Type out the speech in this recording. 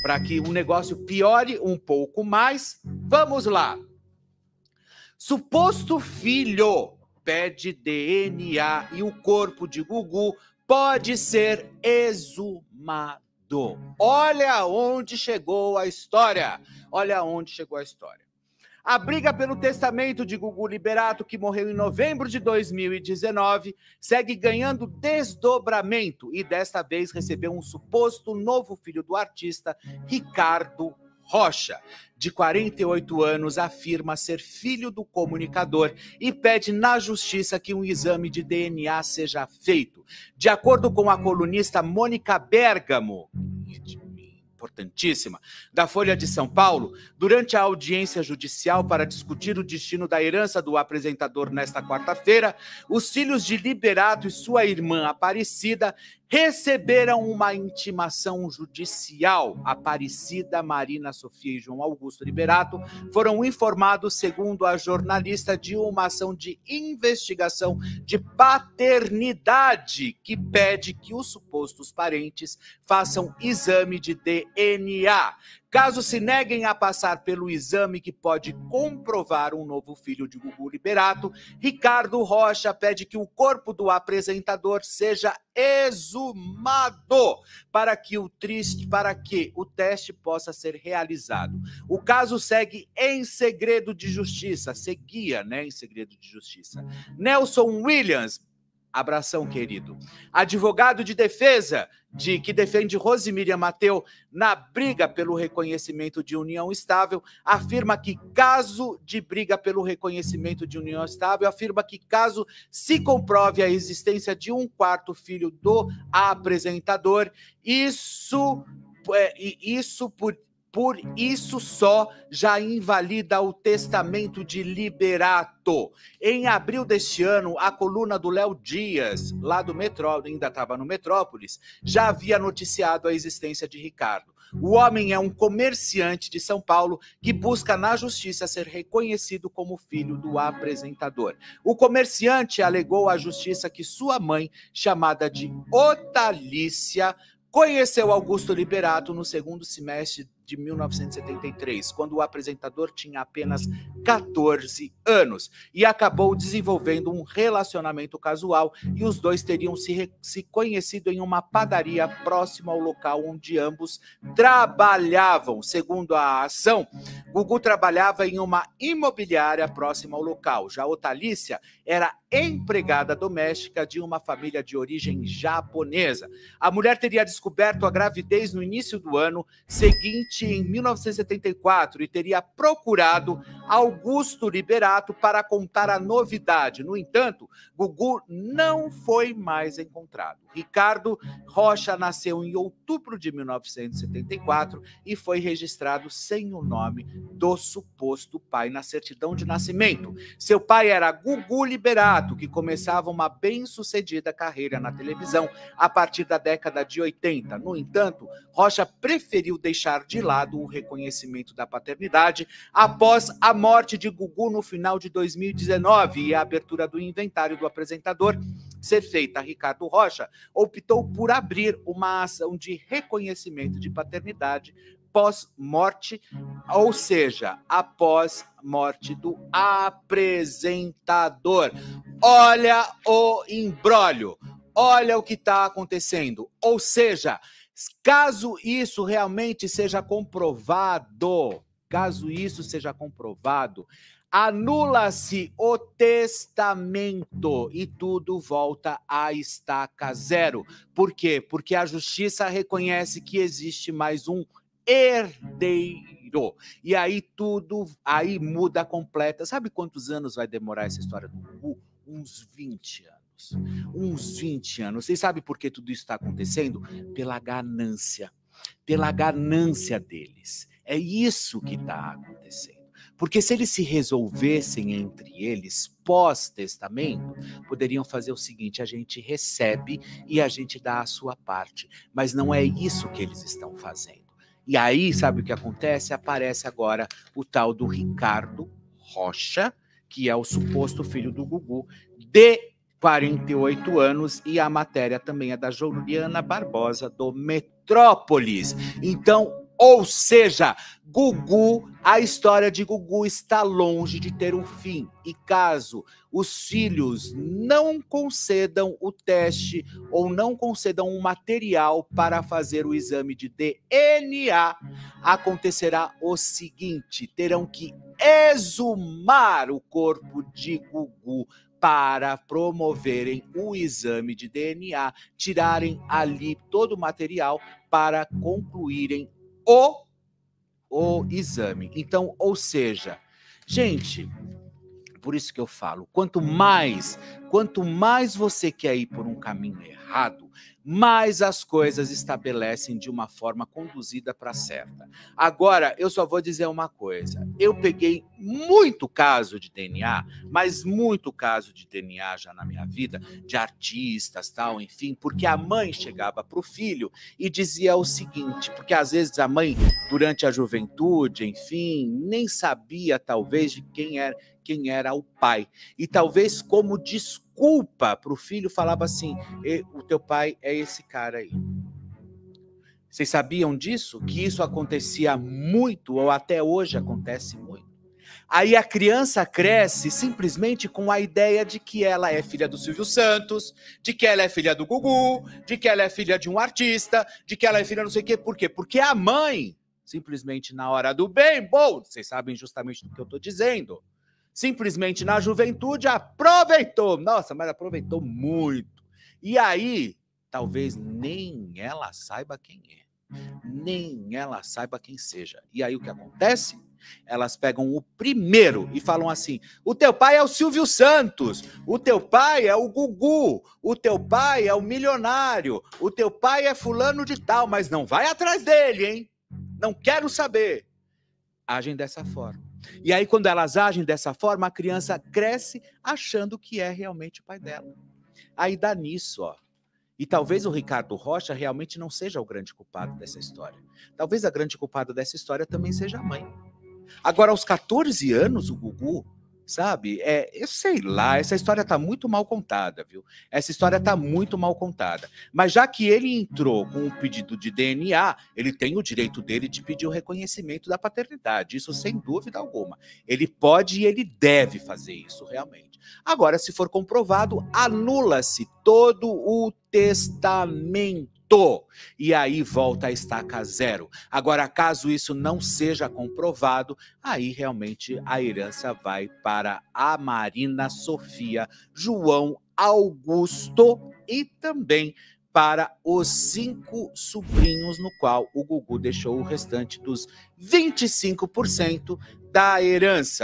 para que o negócio piore um pouco mais, vamos lá. Suposto filho pede DNA e o corpo de Gugu pode ser exumado. Olha onde chegou a história. Olha onde chegou a história. A briga pelo testamento de Gugu Liberato, que morreu em novembro de 2019, segue ganhando desdobramento e desta vez recebeu um suposto novo filho do artista, Ricardo Rocha, de 48 anos, afirma ser filho do comunicador e pede na justiça que um exame de DNA seja feito. De acordo com a colunista Mônica Bergamo, importantíssima, da Folha de São Paulo, durante a audiência judicial para discutir o destino da herança do apresentador nesta quarta-feira, os filhos de Liberato e sua irmã Aparecida receberam uma intimação judicial. Aparecida, Marina Sofia e João Augusto Liberato foram informados, segundo a jornalista, de uma ação de investigação de paternidade que pede que os supostos parentes façam exame de DNA. Caso se neguem a passar pelo exame que pode comprovar um novo filho de Gugu Liberato, Ricardo Rocha pede que o corpo do apresentador seja exumado para que o teste possa ser realizado. O caso segue em segredo de justiça, seguia, né, em segredo de justiça. Nelson Williams, abração, querido, advogado de defesa que defende Rosemíria Mateu na briga pelo reconhecimento de união estável, afirma que caso se comprove a existência de um quarto filho do apresentador, por isso só já invalida o testamento de Liberato. Em abril deste ano, a coluna do Léo Dias, lá do ainda estava no Metrópolis, já havia noticiado a existência de Ricardo. O homem é um comerciante de São Paulo que busca na justiça ser reconhecido como filho do apresentador. O comerciante alegou à justiça que sua mãe, chamada de Otalícia, conheceu Augusto Liberato no segundo semestre de 1973, quando o apresentador tinha apenas 14 anos, e acabou desenvolvendo um relacionamento casual, e os dois teriam se conhecido em uma padaria próxima ao local onde ambos trabalhavam. Segundo a ação, Gugu trabalhava em uma imobiliária próxima ao local. Já Otalícia era empregada doméstica de uma família de origem japonesa. A mulher teria descoberto a gravidez no início do ano seguinte, em 1974, e teria procurado Augusto Liberato para contar a novidade. No entanto, Gugu não foi mais encontrado. Ricardo Rocha nasceu em outubro de 1974 e foi registrado sem o nome do suposto pai na certidão de nascimento. Seu pai era Gugu Liberato, que começava uma bem-sucedida carreira na televisão a partir da década de 80. No entanto, Rocha preferiu deixar de lado o reconhecimento da paternidade após a morte de Gugu no final de 2019 e a abertura do inventário do apresentador ser feita. Ricardo Rocha optou por abrir uma ação de reconhecimento de paternidade pós-morte, ou seja, após morte do apresentador. Olha o imbróglio, olha o que está acontecendo. Ou seja, caso isso realmente seja comprovado, anula-se o testamento e tudo volta à estaca zero. Por quê? Porque a justiça reconhece que existe mais um herdeiro. E aí aí muda completa. Sabe quantos anos vai demorar essa história do Gugu? Uns 20 anos. Uns 20 anos. Vocês sabem por que tudo isso está acontecendo? Pela ganância deles. É isso que está acontecendo. Porque se eles se resolvessem entre eles pós-testamento, poderiam fazer o seguinte: a gente recebe e a gente dá a sua parte. Mas não é isso que eles estão fazendo. E aí, sabe o que acontece? Aparece agora o tal do Ricardo Rocha, que é o suposto filho do Gugu, de 48 anos, e a matéria também é da Juliana Barbosa, do Metrópolis. Então, Ou seja, Gugu, a história de Gugu está longe de ter um fim. E caso os filhos não concedam o teste ou não concedam um material para fazer o exame de DNA, acontecerá o seguinte: terão que exumar o corpo de Gugu para promoverem o exame de DNA, tirarem ali todo o material para concluírem o exame. Então, ou seja, gente, por isso que eu falo, quanto mais você quer ir por um caminho errado, mais as coisas estabelecem de uma forma conduzida para certa. Agora, eu só vou dizer uma coisa. Eu peguei muito caso de DNA, mas muito caso de DNA já na minha vida, de artistas, tal, enfim, porque a mãe chegava para o filho e dizia o seguinte, porque às vezes a mãe, durante a juventude, enfim, nem sabia, talvez, de quem era o pai. E talvez como desculpa para o filho falava assim, o teu pai é esse cara aí. Vocês sabiam disso? Que isso acontecia muito, ou até hoje acontece muito. Aí a criança cresce simplesmente com a ideia de que ela é filha do Silvio Santos, de que ela é filha do Gugu, de que ela é filha de um artista, de que ela é filha não sei o quê. Por quê? Porque a mãe, simplesmente na hora do bem, bom, vocês sabem justamente do que eu estou dizendo, simplesmente na juventude aproveitou. Nossa, mas aproveitou muito. E aí, talvez nem ela saiba quem é. Nem ela saiba quem seja. E aí o que acontece? Elas pegam o primeiro e falam assim, o teu pai é o Silvio Santos, o teu pai é o Gugu, o teu pai é o milionário, o teu pai é fulano de tal, mas não vai atrás dele, hein? Não quero saber. Agem dessa forma. E aí, quando elas agem dessa forma, a criança cresce achando que é realmente o pai dela. Aí dá nisso, ó. E talvez o Ricardo Rocha realmente não seja o grande culpado dessa história. Talvez a grande culpada dessa história também seja a mãe. Agora, aos 14 anos, o Gugu, sabe? Eu sei lá, essa história tá muito mal contada, viu? Essa história tá muito mal contada. Mas já que ele entrou com um pedido de DNA, ele tem o direito dele de pedir o reconhecimento da paternidade, isso sem dúvida alguma. Ele pode e ele deve fazer isso, realmente. Agora, se for comprovado, anula-se todo o testamento. E aí volta a estaca zero. Agora, caso isso não seja comprovado, aí realmente a herança vai para a Marina Sofia, João Augusto e também para os 5 sobrinhos, no qual o Gugu deixou o restante dos 25% da herança.